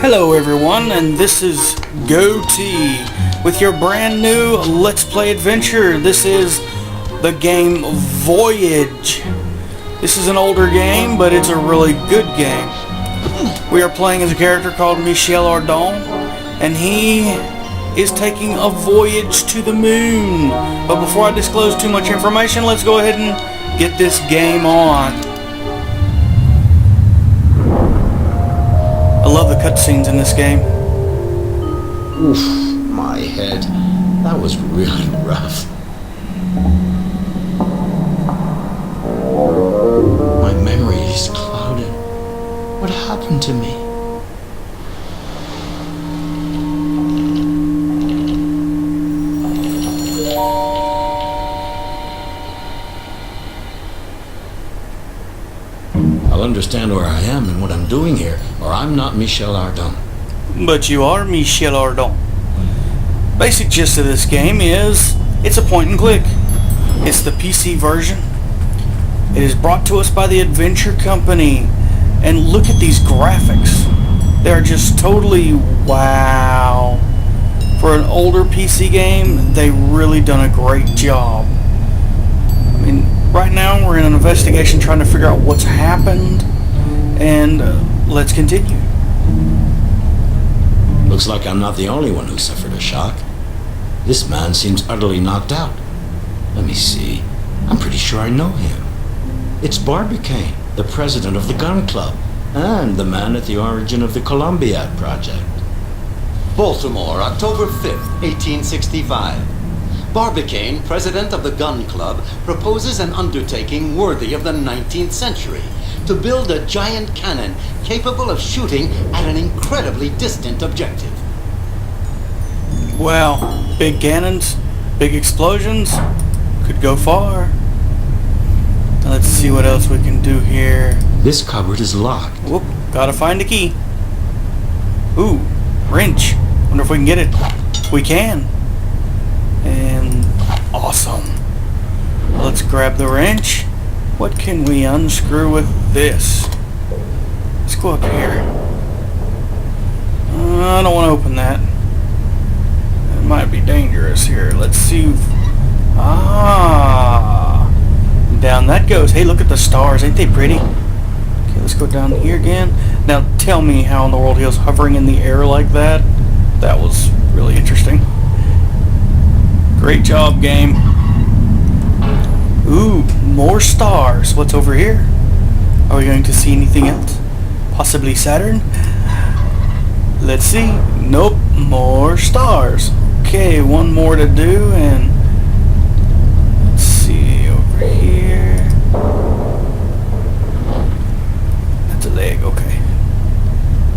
Hello everyone, and this is Goatee with your brand new Let's Play adventure. This is the game Voyage. This is an older game, but it's a really good game. We are playing as a character called Michel Ardan, and he is taking a voyage to the moon. But before I disclose too much information, let's go ahead and get this game on. I love the cutscenes in this game. Oof, my head. That was really rough. My memory is clouded. What happened to me? I'll understand where I am and what I'm doing here, or I'm not Michel Ardan. But you are Michel Ardan. Basic gist of this game is, it's a point and click. It's the PC version. It is brought to us by the Adventure Company. And look at these graphics. They're just totally wow. For an older PC game, they've really done a great job. I mean, right now we're in an investigation trying to figure out what's happened. And let's continue. Looks like I'm not the only one who suffered a shock. This man seems utterly knocked out. Let me see. I'm pretty sure I know him. It's Barbicane, the president of the gun club, and the man at the origin of the Columbiad project. Baltimore, October 5th, 1865. Barbicane, president of the gun club, proposes an undertaking worthy of the 19th century, to build a giant cannon capable of shooting at an incredibly distant objective. Wow, big cannons, big explosions, could go far. Now let's see what else we can do here. This cupboard is locked. Whoop, gotta find a key. Ooh, wrench. Wonder if we can get it. We can. And awesome. Let's grab the wrench. What can we unscrew with this? Let's go up here. I don't want to open that. It might be dangerous here. Let's see. Down that goes. Hey, look at the stars. Ain't they pretty? Okay, let's go down here again. Now tell me how in the world he was hovering in the air like that. That was really interesting. Great job, game. Ooh, more stars. What's over here? Are we going to see anything else? Possibly Saturn? Let's see. Nope, more stars. Okay, one more to do, and let's see over here. That's a leg, okay.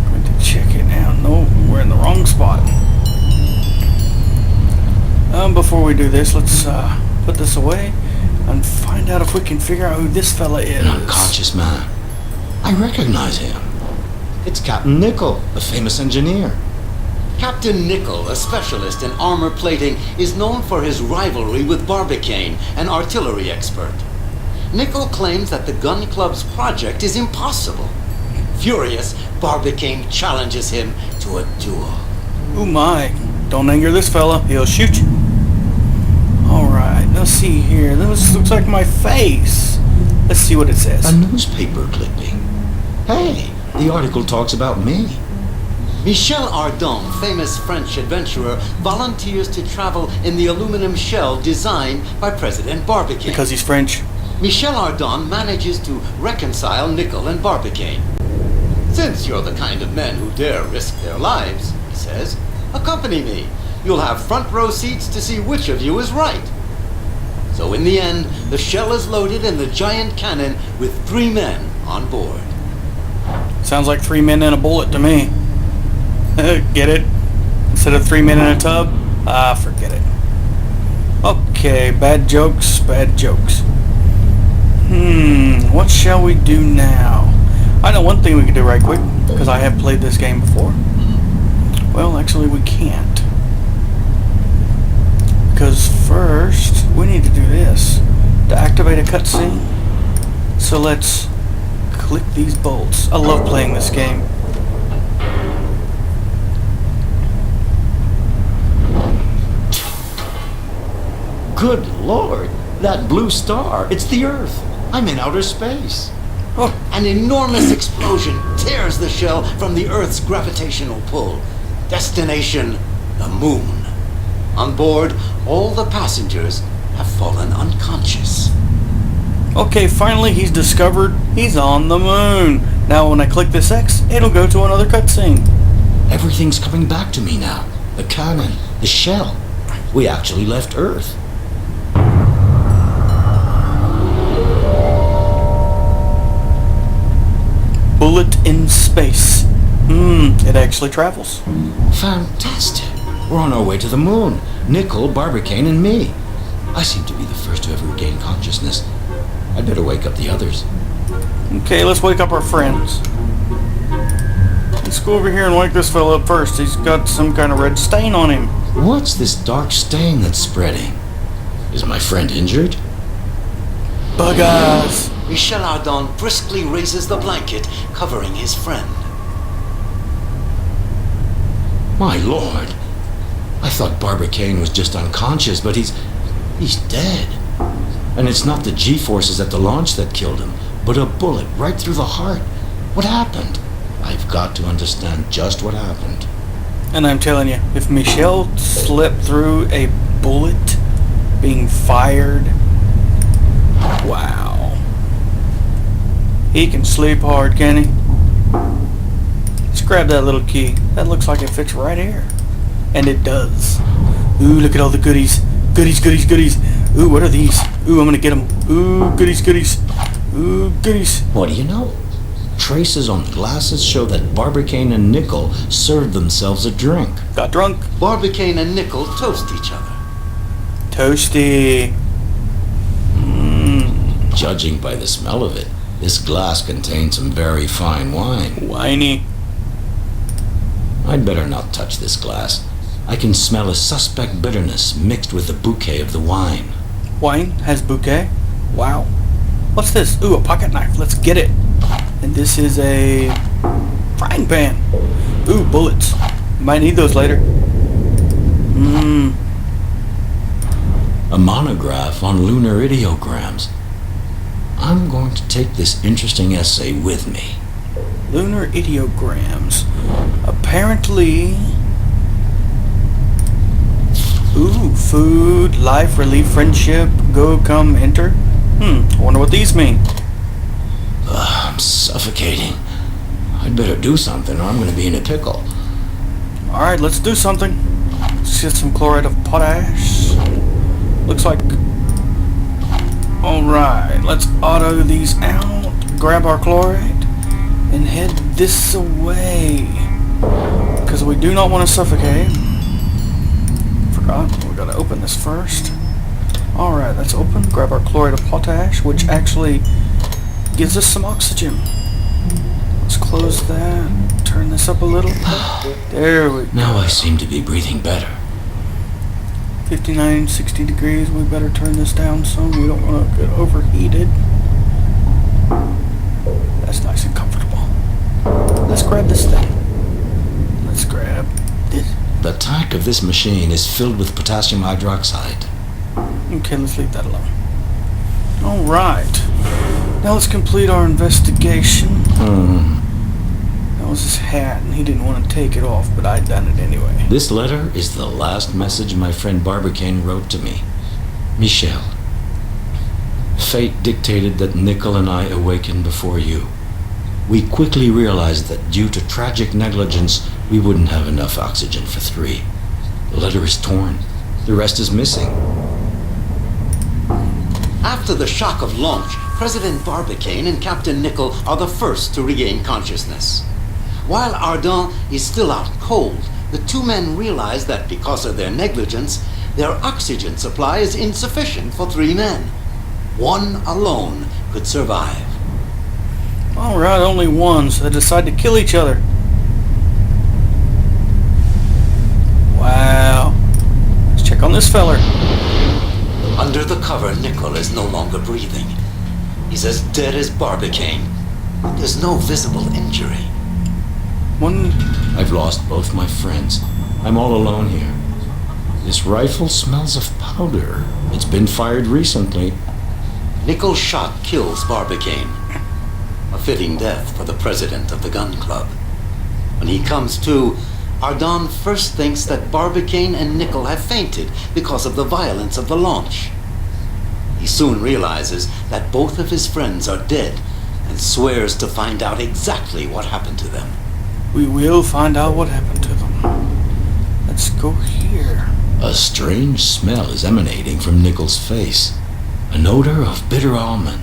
Going to check it now. Nope, we're in the wrong spot. Before we do this, let's put this away and find out if we can figure out who this fella is. An unconscious man. I recognize him. It's Captain Nickel, the famous engineer. Captain Nickel, a specialist in armor plating, is known for his rivalry with Barbicane, an artillery expert. Nickel claims that the gun club's project is impossible. Furious, Barbicane challenges him to a duel. Oh my, don't anger this fella, he'll shoot you. Alright, let's see here. This looks like my face. Let's see what it says. A newspaper clipping. Hey, the article talks about me. Michel Ardan, famous French adventurer, volunteers to travel in the aluminum shell designed by President Barbicane. Because he's French. Michel Ardan manages to reconcile Nickel and Barbicane. Since you're the kind of men who dare risk their lives, he says, accompany me. You'll have front row seats to see which of you is right. So in the end, the shell is loaded in the giant cannon with 3 men on board. Sounds like 3 men and a bullet to me. Get it? Instead of 3 men in a tub? Forget it. Okay, bad jokes, bad jokes. What shall we do now? I know one thing we can do right quick, because I have played this game before. Well, actually we can't. Because first, we need to do this. To activate a cutscene. So let's click these bolts. I love playing this game. Good Lord! That blue star! It's the Earth! I'm in outer space! Oh, An enormous explosion tears the shell from the Earth's gravitational pull. Destination, the moon. On board, all the passengers have fallen unconscious. okay, finally he's discovered he's on the moon. Now when I click this X, it'll go to another cutscene. Everything's coming back to me now. The cannon, the shell. We actually left Earth. Bullet in space. It actually travels. Fantastic. We're on our way to the moon. Nickel, Barbicane, and me. I seem to be the first to ever regain consciousness. I'd better wake up the others. Okay, let's wake up our friends. Let's go over here and wake this fella up first. He's got some kind of red stain on him. What's this dark stain that's spreading? Is my friend injured? Bug eyes. Michel Ardan briskly raises the blanket covering his friend. My lord. I thought Barbicane was just unconscious, but he's dead. And it's not the G-forces at the launch that killed him, but a bullet right through the heart. What happened? I've got to understand just what happened. And I'm telling you, if Michel slipped through a bullet being fired, wow. He can sleep hard, can he? Let's grab that little key. That looks like it fits right here. And it does. Ooh, look at all the goodies. Goodies, goodies, goodies. Ooh, what are these? Ooh, I'm gonna get them. Ooh, goodies, goodies. Ooh, goodies. What do you know? Traces on the glasses show that Barbicane and Nickel served themselves a drink. Got drunk. Barbicane and Nickel toast each other. Toasty. Judging by the smell of it, this glass contains some very fine wine. Whiny. I'd better not touch this glass. I can smell a suspect bitterness mixed with the bouquet of the wine. Wine has bouquet. Wow. What's this? Ooh, a pocket knife. Let's get it. And this is a frying pan. Ooh, bullets. Might need those later. A monograph on lunar ideograms. I'm going to take this interesting essay with me. Lunar ideograms. Apparently... Ooh, food, life, relief, friendship, go, come, enter. I wonder what these mean. I'm suffocating. I'd better do something or I'm going to be in a pickle. Alright, let's do something. Let's get some chloride of potash. Looks like... Alright, let's auto these out. Grab our chloride. And head this away. Because we do not want to suffocate. Forgot, we gotta open this first. Alright, let's open. Grab our chloride of potash, which actually gives us some oxygen. Let's close that. Turn this up a little. There we go. Now I seem to be breathing better. 59, 60 degrees. We better turn this down some. We don't want to get overheated. That's nice and comfortable. Let's grab this thing. Let's grab this. The tank of this machine is filled with potassium hydroxide. Okay, let's leave that alone. Alright. Now let's complete our investigation. That was his hat, and he didn't want to take it off, but I'd done it anyway. This letter is the last message my friend Barbicane wrote to me. Michel. Fate dictated that Nickel and I awaken before you. We quickly realized that due to tragic negligence, we wouldn't have enough oxygen for 3. The letter is torn. The rest is missing. After the shock of launch, President Barbicane and Captain Nickel are the first to regain consciousness. While Ardan is still out cold, the two men realize that because of their negligence, their oxygen supply is insufficient for 3 men. One alone could survive. Alright, only one, so they decide to kill each other. Wow. Let's check on this feller. Under the cover, Nickel is no longer breathing. He's as dead as Barbicane. There's no visible injury. One... I've lost both my friends. I'm all alone here. This rifle smells of powder. It's been fired recently. Nickel's shot kills Barbicane. A fitting death for the president of the gun club. When he comes to, Ardon first thinks that Barbicane and Nickel have fainted because of the violence of the launch. He soon realizes that both of his friends are dead and swears to find out exactly what happened to them. We will find out what happened to them. Let's go here. A strange smell is emanating from Nickel's face. An odor of bitter almond.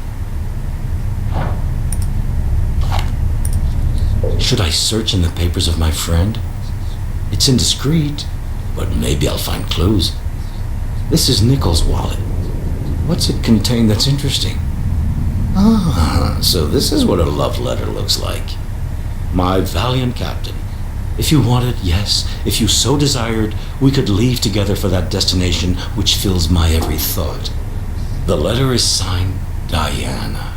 Should I search in the papers of my friend? It's indiscreet, but maybe I'll find clues. This is Nickel's wallet. What's it contain that's interesting? Ah, so this is what a love letter looks like. My valiant captain, if you wanted, yes, if you so desired, we could leave together for that destination which fills my every thought. The letter is signed Diana.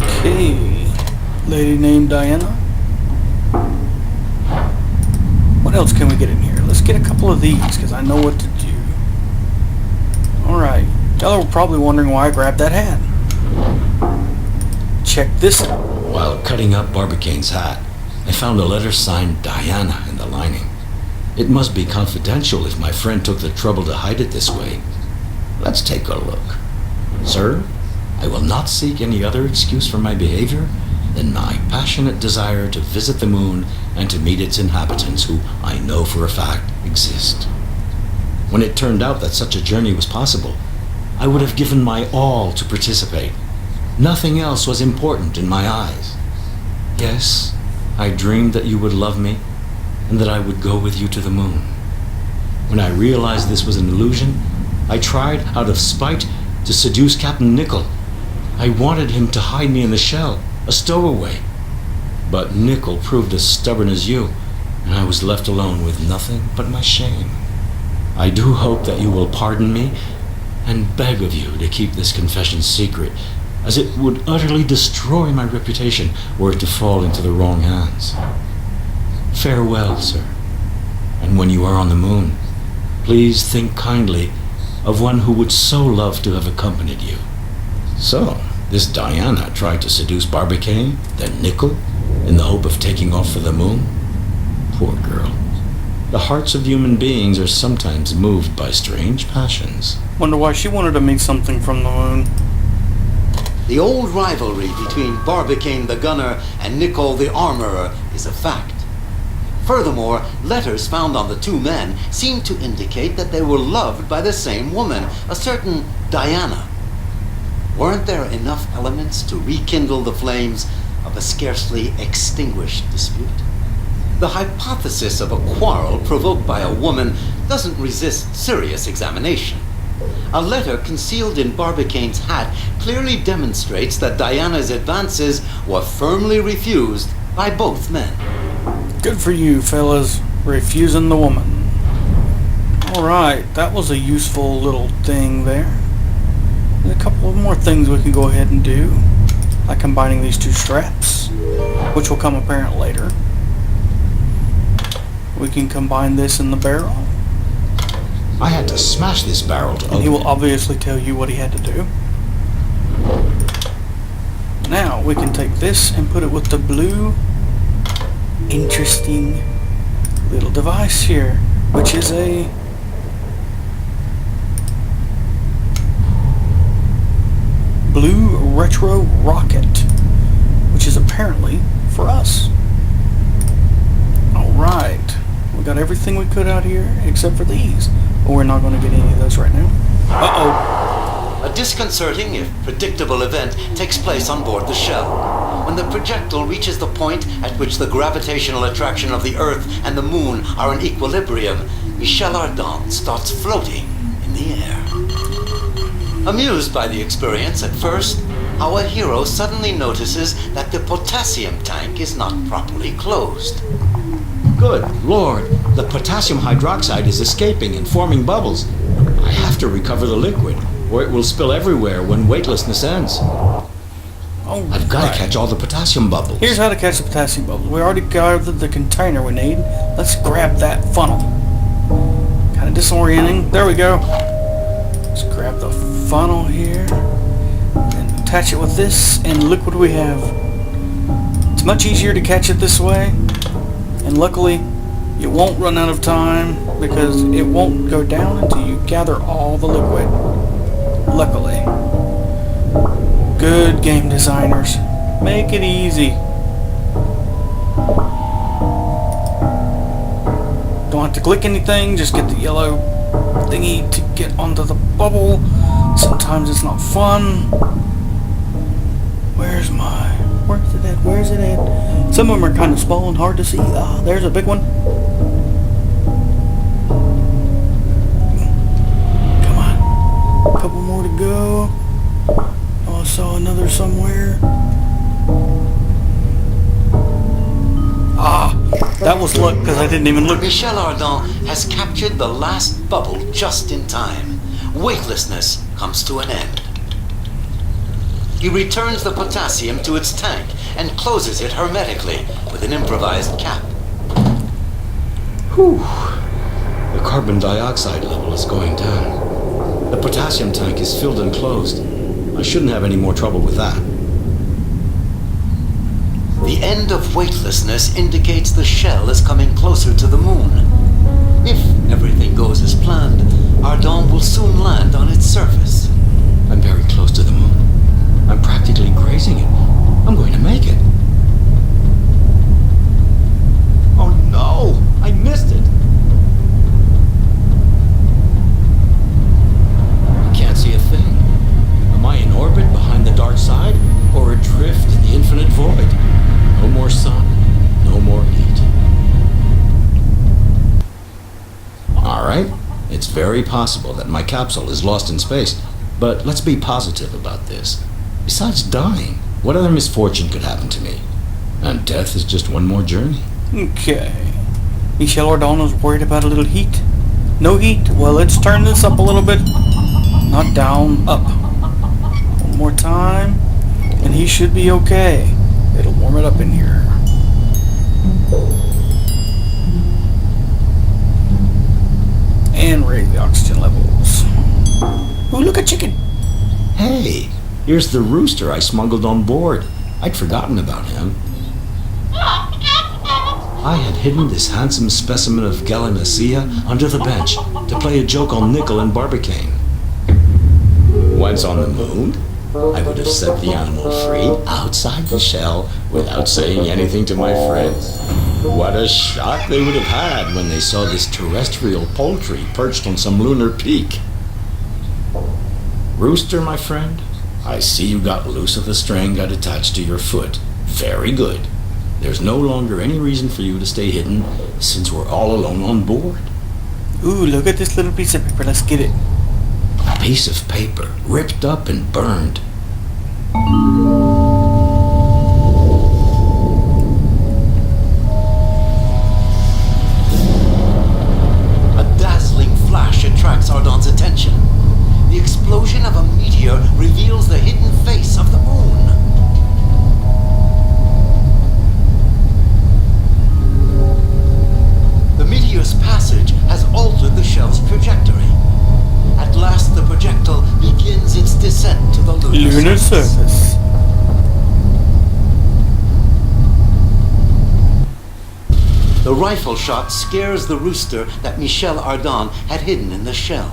Okay, lady named Diana. What else can we get in here? Let's get a couple of these, because I know what to do. Alright, y'all are probably wondering why I grabbed that hat. Check this out. While cutting up Barbicane's hat, I found a letter signed Diana in the lining. It must be confidential if my friend took the trouble to hide it this way. Let's take a look. Sir, I will not seek any other excuse for my behavior than my passionate desire to visit the moon and to meet its inhabitants, who I know for a fact exist. When it turned out that such a journey was possible, I would have given my all to participate. Nothing else was important in my eyes. Yes, I dreamed that you would love me and that I would go with you to the moon. When I realized this was an illusion, I tried, out of spite, to seduce Captain Nickel. I wanted him to hide me in the shell, a stowaway. But Nickel proved as stubborn as you, and I was left alone with nothing but my shame. I do hope that you will pardon me and beg of you to keep this confession secret, as it would utterly destroy my reputation were it to fall into the wrong hands. Farewell, sir, and when you are on the moon, please think kindly of one who would so love to have accompanied you. So, this Diana tried to seduce Barbicane, then Nickel, in the hope of taking off for the moon? Poor girl. The hearts of human beings are sometimes moved by strange passions. Wonder why she wanted to meet something from the moon. The old rivalry between Barbicane the gunner and Nickel the armorer is a fact. Furthermore, letters found on the two men seem to indicate that they were loved by the same woman, a certain Diana. Weren't there enough elements to rekindle the flames of a scarcely extinguished dispute? The hypothesis of a quarrel provoked by a woman doesn't resist serious examination. A letter concealed in Barbicane's hat clearly demonstrates that Diana's advances were firmly refused by both men. Good for you, fellas, refusing the woman. Alright, that was a useful little thing there. There's a couple of more things we can go ahead and do, like combining these two straps, which will come apparent later. We can combine this in the barrel. I had to smash this barrel to open And he will it. obviously tell you what he had to do. Now we can take this and put it with the blue interesting little device here, which is a blue retro rocket, which is apparently for us. Alright, we got everything we could out here except for these, but we're not going to get any of those right now. Uh-oh. A disconcerting, if predictable, event takes place on board the shell. When the projectile reaches the point at which the gravitational attraction of the Earth and the Moon are in equilibrium, Michel Ardan starts floating in the air. Amused by the experience at first, our hero suddenly notices that the potassium tank is not properly closed. Good Lord, the potassium hydroxide is escaping and forming bubbles. I have to recover the liquid, or it will spill everywhere when weightlessness ends. Oh, I've got to catch all the potassium bubbles. Here's how to catch the potassium bubbles. We already gathered the container we need. Let's grab that funnel. Kind of disorienting. There we go. Let's grab the funnel here and attach it with this, and look what we have. It's much easier to catch it this way, and luckily you won't run out of time because it won't go down until you gather all the liquid. Luckily. Good game designers. Make it easy. Don't have to click anything, just get the yellow thingy to get onto the bubble. Sometimes it's not fun. Where's it at? Some of them are kind of small and hard to see. Ah, there's a big one. Come on. A couple more to go. Oh, I saw another somewhere. Ah, that was luck because I didn't even look. Michel Ardan has captured the last bubble just in time. Weightlessness comes to an end. He returns the potassium to its tank and closes it hermetically with an improvised cap. Whew. The carbon dioxide level is going down. The potassium tank is filled and closed. I shouldn't have any more trouble with that. The end of weightlessness indicates the shell is coming closer to the moon. If everything goes as planned, Ardan will soon land on its surface. I'm very close to the moon. I'm practically grazing it. I'm going to make it. Oh no! I missed it! I can't see a thing. Am I in orbit behind the dark side, or adrift in the infinite void? No more sun, no more heat. Alright, it's very possible that my capsule is lost in space, but let's be positive about this. Besides dying, what other misfortune could happen to me? And death is just one more journey. Okay. Michel Ardan was worried about a little heat. No heat? Well, let's turn this up a little bit. Not down, up. One more time, and he should be okay. It'll warm it up in here. And raise the oxygen levels. Ooh, look, a chicken. Hey, here's the rooster I smuggled on board. I'd forgotten about him. I had hidden this handsome specimen of Gallinaceae under the bench to play a joke on Nickel and Barbicane. Once on the moon, I would have set the animal free outside the shell without saying anything to my friends. What a shock they would have had when they saw this terrestrial poultry perched on some lunar peak. Rooster, my friend, I see you got loose of the string got attached to your foot. Very good. There's no longer any reason for you to stay hidden since we're all alone on board. Ooh, look at this little piece of paper. Let's get it. A piece of paper, ripped up and burned. A dazzling flash attracts Ardan's attention. The explosion of a meteor reveals the hidden face of the moon. The meteor's passage has altered the shell's trajectory. At last, the projectile begins its descent to the lunar surface. The rifle shot scares the rooster that Michel Ardan had hidden in the shell.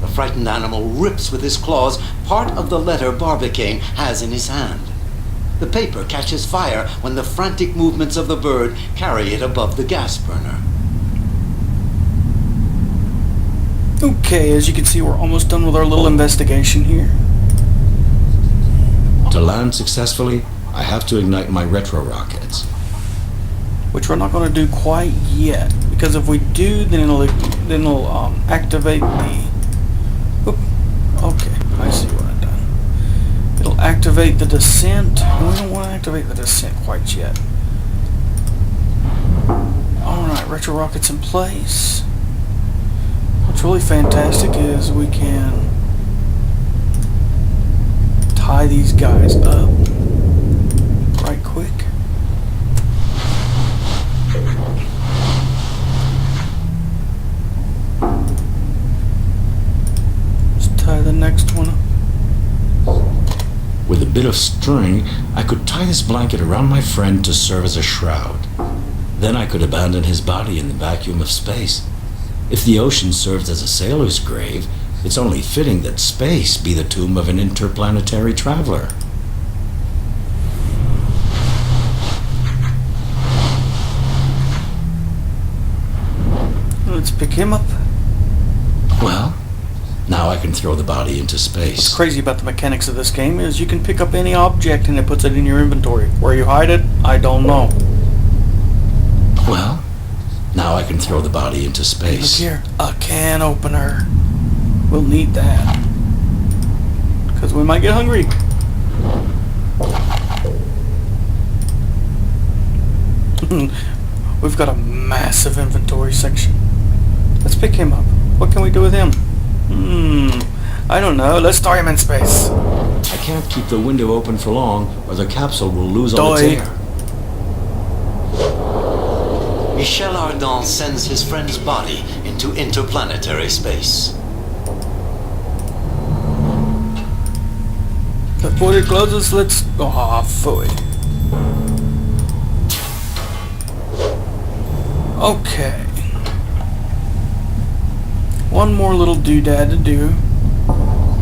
The frightened animal rips with his claws part of the letter Barbicane has in his hand. The paper catches fire when the frantic movements of the bird carry it above the gas burner. Okay, as you can see, we're almost done with our little investigation here. To land successfully, I have to ignite my retro rockets. Which we're not going to do quite yet, because if we do, then it'll activate the. Oop, okay, I see what I've done. It'll activate the descent. And we don't want to activate the descent quite yet. All right, retro rockets in place. What's really fantastic is we can tie these guys up. bit of string, I could tie this blanket around my friend to serve as a shroud. Then I could abandon his body in the vacuum of space. If the ocean serves as a sailor's grave, it's only fitting that space be the tomb of an interplanetary traveler. Let's pick him up. Well, now I can throw the body into space. What's crazy about the mechanics of this game is you can pick up any object and it puts it in your inventory. Where you hide it, I don't know. Well, now I can throw the body into space. Look here, a can opener. We'll need that. Because we might get hungry. We've got a massive inventory section. Let's pick him up. What can we do with him? I don't know. Let's throw him in space. I can't keep the window open for long or the capsule will lose all its air. Michel Ardan sends his friend's body into interplanetary space. Before it closes, let's... Oh, phooey. Okay. One more little doodad to do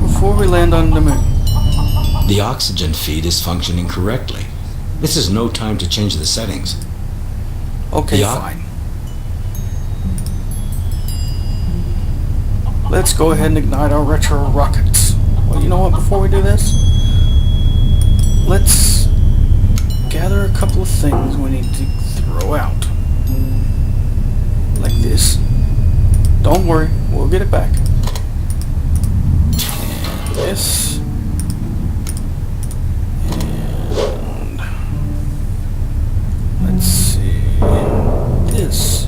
before we land on the moon. The oxygen feed is functioning correctly. This is no time to change the settings. Okay, fine. Let's go ahead and ignite our retro rockets. Well, you know what? Before we do this, let's gather a couple of things we need to throw out. Like this. Don't worry, we'll get it back. And this. And let's see. This.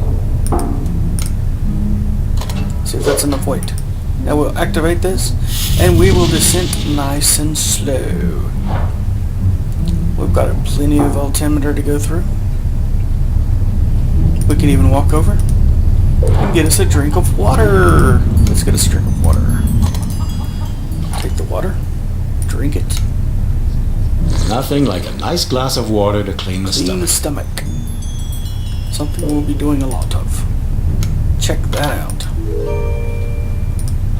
See if that's enough weight. Now we'll activate this, and we will descend nice and slow. We've got plenty of altimeter to go through. We can even walk over and get us a drink of water. Let's get us a drink of water. Take the water, drink it. Nothing like a nice glass of water to clean the stomach. Something we'll be doing a lot of. Check that out.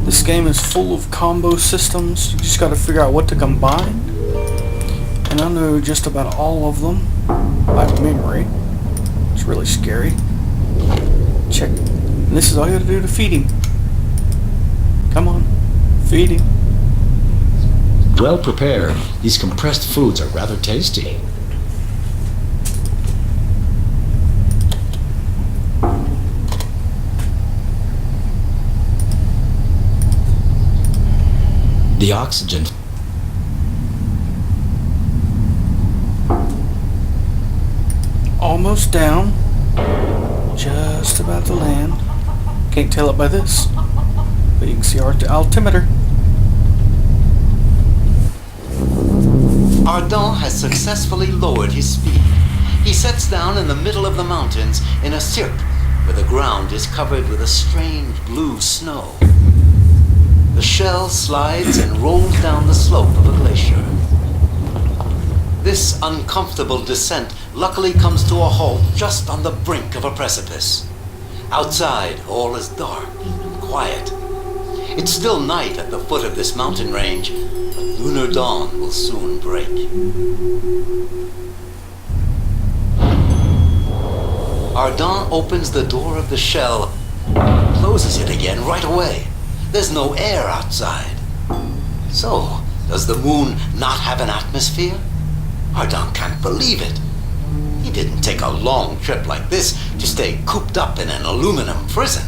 This game is full of combo systems. You just got to figure out what to combine. And I know just about all of them by memory. It's really scary. Check. And this is all you have to do to feed him. Come on. Feed him. Well prepared. These compressed foods are rather tasty. The oxygen. Almost down. Just about to land. Can't tell it by this, but you can see our altimeter. Ardan has successfully lowered his speed. He sets down in the middle of the mountains in a cirque where the ground is covered with a strange blue snow. The shell slides and rolls down the slope of a glacier. This uncomfortable descent luckily comes to a halt just on the brink of a precipice. Outside, all is dark and quiet. It's still night at the foot of this mountain range, but lunar dawn will soon break. Ardan opens the door of the shell, closes it again right away. There's no air outside. So, does the moon not have an atmosphere? Ardan can't believe it. He didn't take a long trip like this to stay cooped up in an aluminum prison.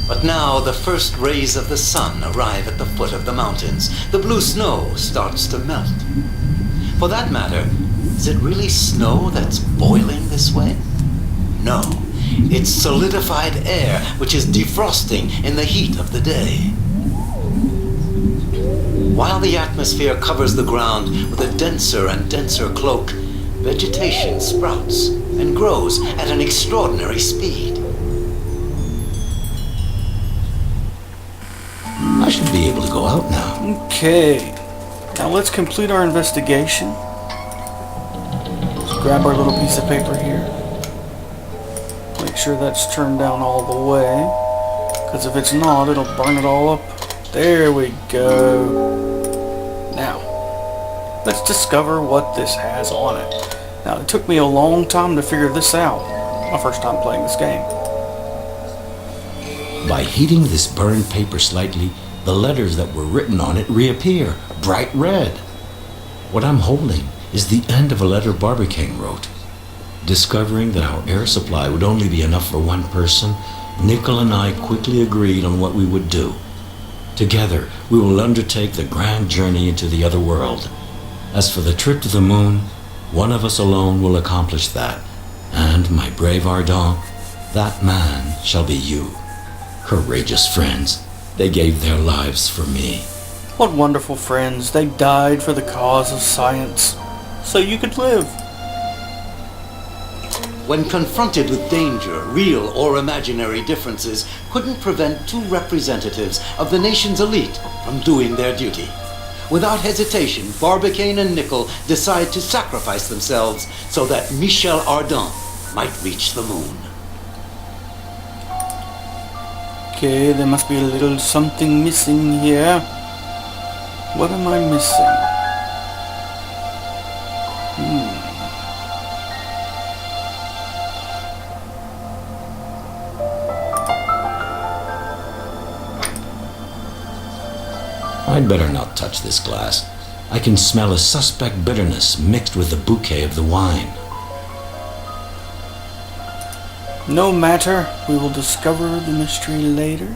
But now the first rays of the sun arrive at the foot of the mountains. The blue snow starts to melt. For that matter, is it really snow that's boiling this way? No, it's solidified air which is defrosting in the heat of the day. While the atmosphere covers the ground with a denser and denser cloak, vegetation sprouts and grows at an extraordinary speed. I should be able to go out now. Okay. Now let's complete our investigation. Let's grab our little piece of paper here. Make sure that's turned down all the way. Because if it's not, it'll burn it all up. There we go. Now, let's discover what this has on it. Now, it took me a long time to figure this out. My first time playing this game. By heating this burned paper slightly, the letters that were written on it reappear, bright red. What I'm holding is the end of a letter Barbicane wrote. Discovering that our air supply would only be enough for one person, Nickel and I quickly agreed on what we would do. Together, we will undertake the grand journey into the other world. As for the trip to the moon, one of us alone will accomplish that. And, my brave Ardent, that man shall be you. Courageous friends, they gave their lives for me. What wonderful friends. They died for the cause of science, so you could live. When confronted with danger, real or imaginary differences couldn't prevent two representatives of the nation's elite from doing their duty. Without hesitation, Barbicane and Nickel decide to sacrifice themselves so that Michel Ardan might reach the moon. Okay, there must be a little something missing here. What am I missing? I'd better not touch this glass. I can smell a suspect bitterness mixed with the bouquet of the wine. No matter, we will discover the mystery later.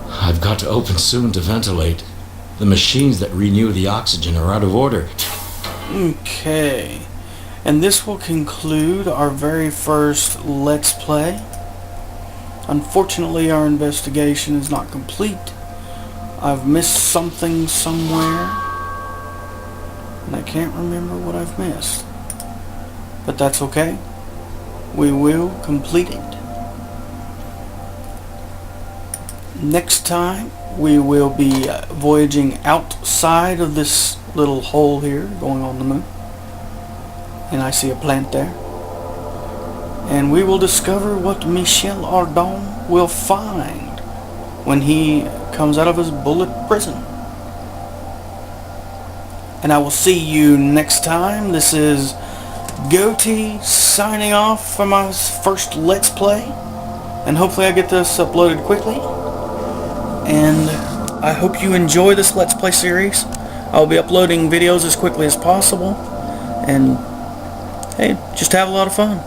I've got to open soon to ventilate. The machines that renew the oxygen are out of order. Okay, and this will conclude our very first Let's Play. Unfortunately, our investigation is not complete. I've missed something somewhere, and I can't remember what I've missed. But that's okay. We will complete it. Next time, we will be voyaging outside of this little hole here, going on the moon. And I see a plant there. And we will discover what Michel Ardan will find when he comes out of his bullet prison. And I will see you next time. This is Goatee signing off for my first Let's Play. And hopefully I get this uploaded quickly. And I hope you enjoy this Let's Play series. I'll be uploading videos as quickly as possible. And hey, just have a lot of fun.